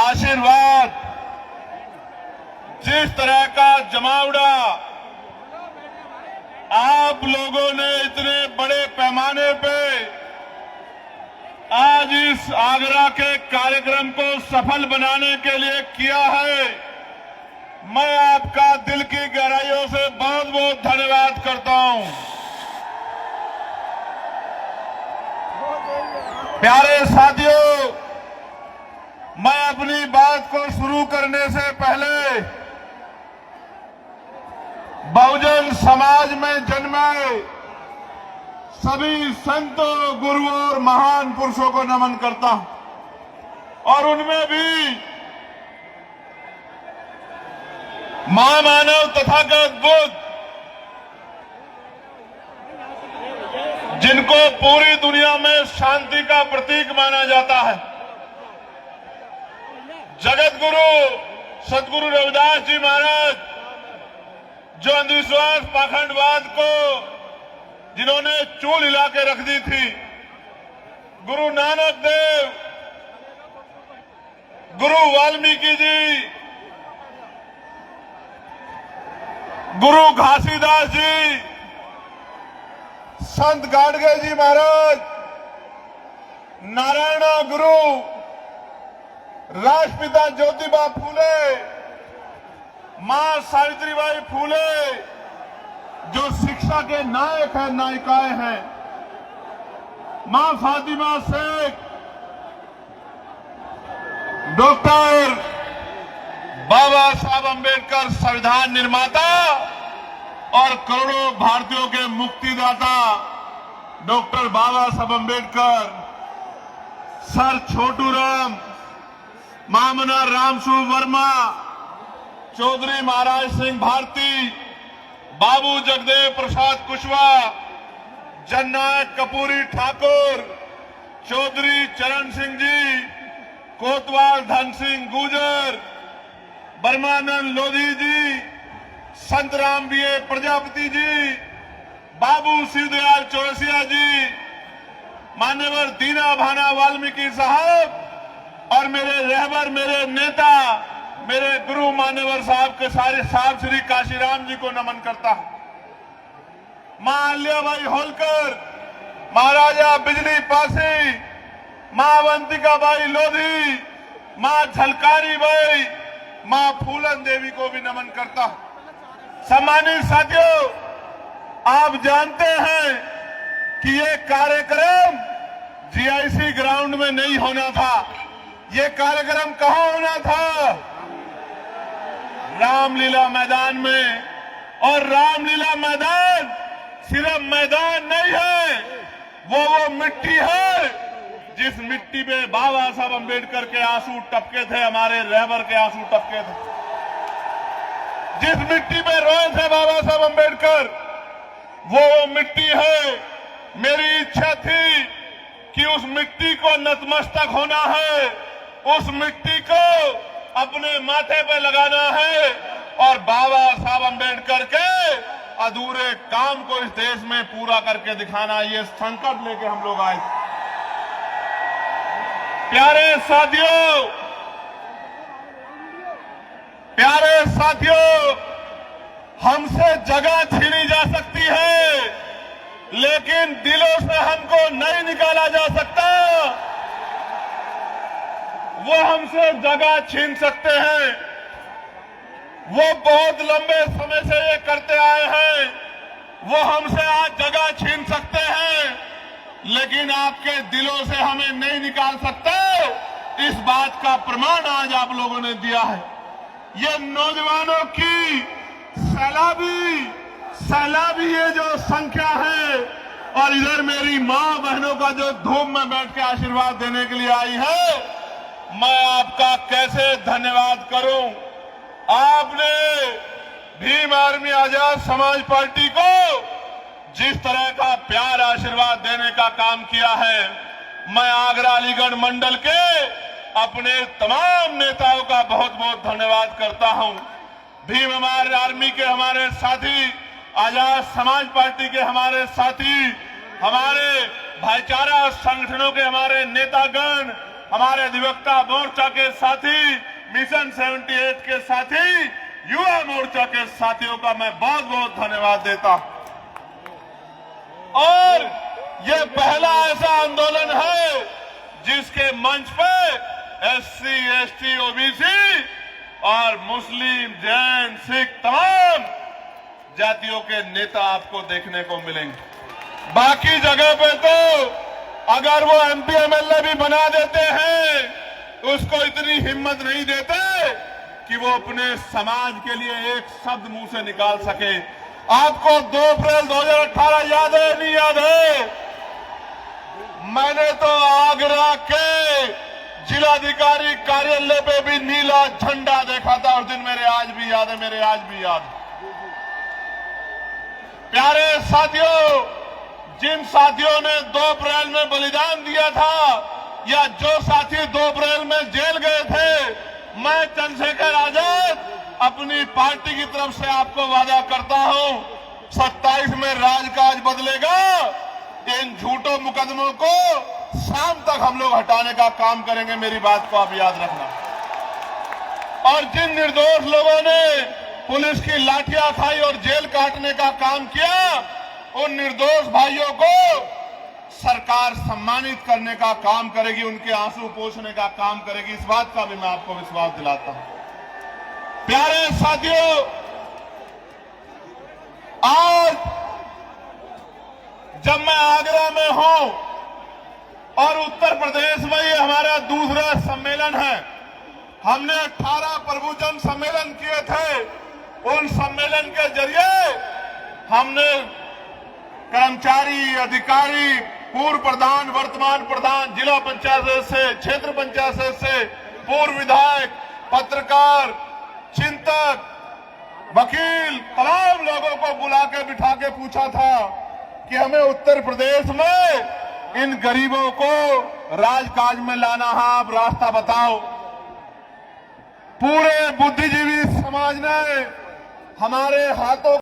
आशीर्वाद, जिस तरह का जमावड़ा आप लोगों ने इतने बड़े पैमाने पे आज इस आगरा के कार्यक्रम को सफल बनाने के लिए किया है, मैं आपका दिल की गहराइयों से बहुत बहुत धन्यवाद करता हूं। प्यारे साथियों, मैं अपनी बात को शुरू करने से पहले बहुजन समाज में जन्मे सभी संतों, गुरुओं और महान पुरुषों को नमन करता हूं और उनमें भी महामानव तथागत बुद्ध, जिनको पूरी दुनिया में शांति का प्रतीक माना जाता है, जगत गुरु सदगुरु रविदास जी महाराज, जो अंधविश्वास पाखंडवाद को जिन्होंने चूल हिला के रख दी थी, गुरु नानक देव, गुरु वाल्मीकि जी, गुरु घासीदास जी, संत गाडगे जी महाराज, नारायण गुरु, राष्ट्रपिता ज्योतिबा फूले, मां सावित्रीबाई फूले, जो शिक्षा के नायक हैं, नायिकाएं हैं, मां फातिमा शेख, डॉक्टर बाबा साहब अंबेडकर संविधान निर्माता और करोड़ों भारतीयों के मुक्तिदाता डॉक्टर बाबा साहब अंबेडकर, सर छोटू राम, महामना रामस्वरूप वर्मा, चौधरी महाराज सिंह भारती, बाबू जगदेव प्रसाद कुशवाहा, जननायक कपूरी ठाकुर, चौधरी चरण सिंह जी, कोतवाल धन सिंह गुर्जर, ब्रह्मानंद लोधी जी, संत राम बीए प्रजापति जी, बाबू शिवदयाल चौरसिया जी, मान्यवर दीना भाना वाल्मीकि साहब और मेरे रहबर, मेरे नेता, मेरे गुरु मान्यवर साहब के सारे साहब श्री काशीराम जी को नमन करता हूं। मां अहिल्याबाई होलकर, महाराजा बिजली पासी, मां अवंतिकाबाई लोधी, मां झलकारी बाई, मां फूलन देवी को भी नमन करता हूं। सम्मानित साथियों, आप जानते हैं कि ये कार्यक्रम जीआईसी ग्राउंड में नहीं होना था, ये कार्यक्रम कहां होना था? रामलीला मैदान में। और रामलीला मैदान सिर्फ मैदान नहीं है, वो मिट्टी है जिस मिट्टी पे बाबा साहब अंबेडकर के आंसू टपके थे, हमारे रहबर के आंसू टपके थे, जिस मिट्टी पे रोए थे बाबा साहब अंबेडकर, वो मिट्टी है। मेरी इच्छा थी कि उस मिट्टी को नतमस्तक होना है, उस मिट्टी को अपने माथे पे लगाना है और बाबा साहब अंबेडकर के अधूरे काम को इस देश में पूरा करके दिखाना, ये संकल्प लेके हम लोग आए। प्यारे साथियों, हमसे जगह छीनी जा सकती है, लेकिन दिलों से हमको नहीं निकाला जा सकता। वो हमसे जगह छीन सकते हैं, वो बहुत लंबे समय से ये करते आए हैं, वो हमसे आज जगह छीन सकते हैं, लेकिन आपके दिलों से हमें नहीं निकाल सकते। इस बात का प्रमाण आज आप लोगों ने दिया है। ये नौजवानों की सैलाबी ये जो संख्या है, और इधर मेरी मां बहनों का जो धूम में बैठ के आशीर्वाद देने के लिए आई है, मैं आपका कैसे धन्यवाद करूं। आपने भीम आर्मी आजाद समाज पार्टी को जिस तरह का प्यार आशीर्वाद देने का काम किया है, मैं आगरा अलीगढ़ मंडल के अपने तमाम नेताओं का बहुत बहुत धन्यवाद करता हूं। भीम हमारे आर्मी के हमारे साथी, आजाद समाज पार्टी के हमारे साथी, हमारे भाईचारा संगठनों के हमारे नेतागण, हमारे अधिवक्ता मोर्चा के साथी, मिशन 78 के साथी, युवा मोर्चा के साथियों का मैं बहुत बहुत धन्यवाद देता हूं। और ये पहला ऐसा आंदोलन है जिसके मंच पे SC, ST, OBC और मुस्लिम, जैन, सिख तमाम जातियों के नेता आपको देखने को मिलेंगे। बाकी जगह पे तो अगर वो MP MLA भी बना देते हैं, उसको इतनी हिम्मत नहीं देते कि वो अपने समाज के लिए एक शब्द मुंह से निकाल सके। आपको 2 अप्रैल 2018 याद है नहीं याद है? मैंने तो आगरा के जिलाधिकारी कार्यालय पे भी नीला झंडा देखा था उस दिन, मेरे आज भी याद है, मेरे आज भी याद है। प्यारे साथियों, जिन साथियों ने 2 अप्रैल में बलिदान दिया था या जो साथी 2 अप्रैल में जेल गए थे, मैं चंद्रशेखर आजाद अपनी पार्टी की तरफ से आपको वादा करता हूं, 27 में राजकाज बदलेगा। इन झूठों मुकदमों को शाम तक हम लोग हटाने का काम करेंगे, मेरी बात को आप याद रखना। और जिन निर्दोष लोगों ने पुलिस की लाठियां खाई और जेल काटने का काम किया, उन निर्दोष भाइयों को सरकार सम्मानित करने का काम करेगी, उनके आंसू पोंछने का काम करेगी। इस बात का भी मैं आपको विश्वास दिलाता हूं। प्यारे साथियों, आज जब मैं आगरा में हूं और उत्तर प्रदेश में ये हमारा दूसरा सम्मेलन है, हमने 18 प्रभुजन सम्मेलन किए थे। उन सम्मेलन के जरिए हमने कर्मचारी, अधिकारी, पूर्व प्रधान, वर्तमान प्रधान, जिला पंचायत सदस्य, क्षेत्र पंचायत सदस्य, पूर्व विधायक, पत्रकार, चिंतक, वकील, तमाम लोगों को बुला के बिठा के पूछा था कि हमें उत्तर प्रदेश में इन गरीबों को राजकाज में लाना है, आप रास्ता बताओ। पूरे बुद्धिजीवी समाज ने हमारे हाथों